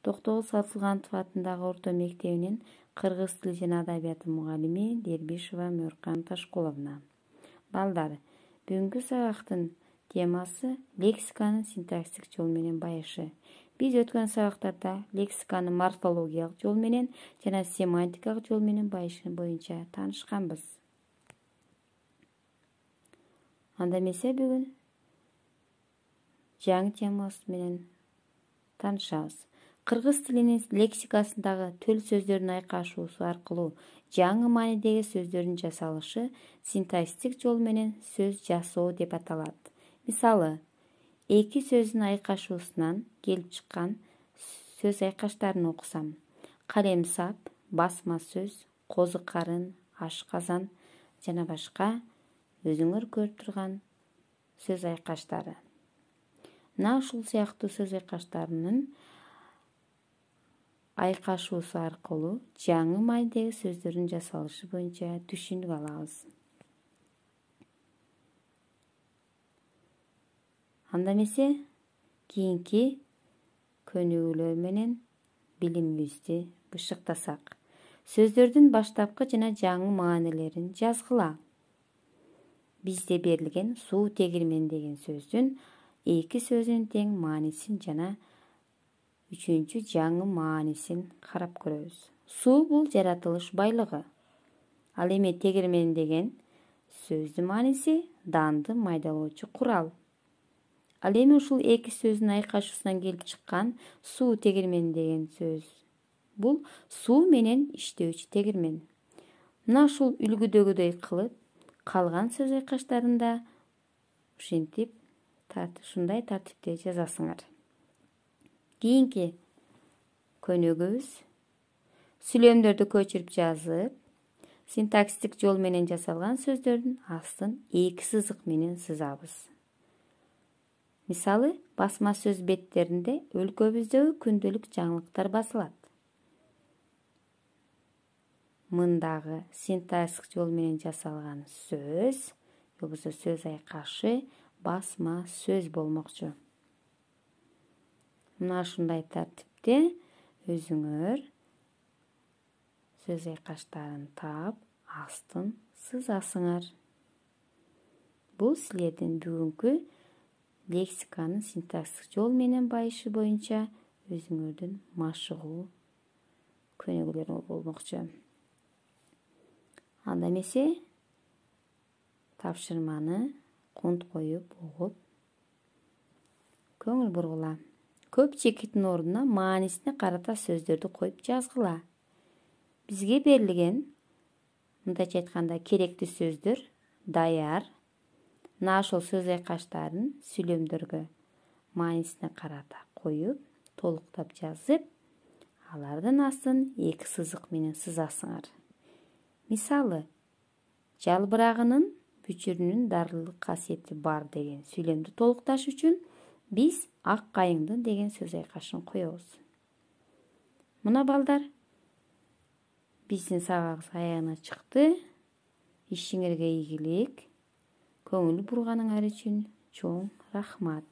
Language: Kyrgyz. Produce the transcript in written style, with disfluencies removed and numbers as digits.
Токтогул Сатылганов атындагы орто мектебинин кыргыз тили жана адабияты мугалими Дербишева Мөркан Ташкуловна. Балдар, бүгүнкү сабактын темасы лексиканын синтаксистик жол менен байышы. Биз өткөн сабактарда лексиканын морфологиялык жол менен жана семантикалык жол менен байышы боюнча таанышканбыз. Анда эмесе бүгүн жаңы темасы менен таанышабыз. Кыргыз тилинин лексикасындагы төл сөздөрдүн айкашуусу аркылуу жаңы маанидеги сөздөрдүн жасалышы синтаксистик жол менен сөз жасоо деп аталат. Мисалы, эки сөздүн айкашуусунан келип чыккан сөз айкаштарын окусам: калемсап, басма сөз, козу карын, ашказан жана башка өзүңөр көрүп турган сөз айкаштары. Мына ушул сыяктуу сөз айкаштарынын айкашуусу аркылуу жаңы маанидеги сөздөрдүн жасалышы боюнча түшүнүк алабыз. Анда эмесе кийинки көнүгүүлөр менен билимибизди бышыктасак. Сөздөрдүн баштапкы жана жаңы маанилерин жазгыла. Бизде берилген суу тегирмени деген сөздүн эки сөзүнүн тең маанисин жана үчүнчү жаңы маанисин карап көрөбүз. Суу бул жаратылыш байлыгы. Ал эми тегирмен деген сөздүн мааниси данды майдалоочу курал. Ал эми ушул эки сөздүн айкашуусунан келип чыккан суу тегирмени деген сөз бул суу менен иштөөчү тегирмен. Мына ушул үлгүдөгүдөй кылып калган сөз айкаштарында ушинтип ушундай тартипте жазасыңар. Кийинки көнүгүүбүз сүйлөмдөрдү көчүрүп жазып, синтаксистик жол менен жасалган сөздөрдүн астын эки сызык менен сызабыз. Мисалы, басма сөз беттеринде өлкөбүздөгү күндөлүк жаңылыктар басылат. Мындагы синтаксистик жол менен жасалган сөз, жобосо сөз айкашы басма сөз болмокчу. Мына ушундай тартипте өзүңөр сөз айкаштарын таап, астын сызасыңар. Бул силердин бүгүнкү лексиканын синтаксистик жол менен байышы боюнча өзүңөрдүн машыгуу көнүгүүлөр болмокчу. Анда эмесе тапшырманы кунт коюп угуп көңүл бургула. Көп чекиттин ордуна маанисине карата сөздөрдү коюп жазгыла. Бизге берилген, мындайча айтканда, керектүү сөздөр даяр. Мына ошол сөз айкаштарын сүйлөмдөргө маанисине карата коюп, толуктап жазып, алардын астын эки сызык менен сызасыңар. Мисалы, жалбырагынын бүчүрүнүн дарылык касиети бар деген сүйлөмдү толукташ үчүн биз ак кайыңдын деген сөз айкашын коебуз. Мына балдар, биздин сабагыбыз аягына чыкты. Ишиңерге ийгилик. Көңүл бурганыңар үчүн чоң рахмат.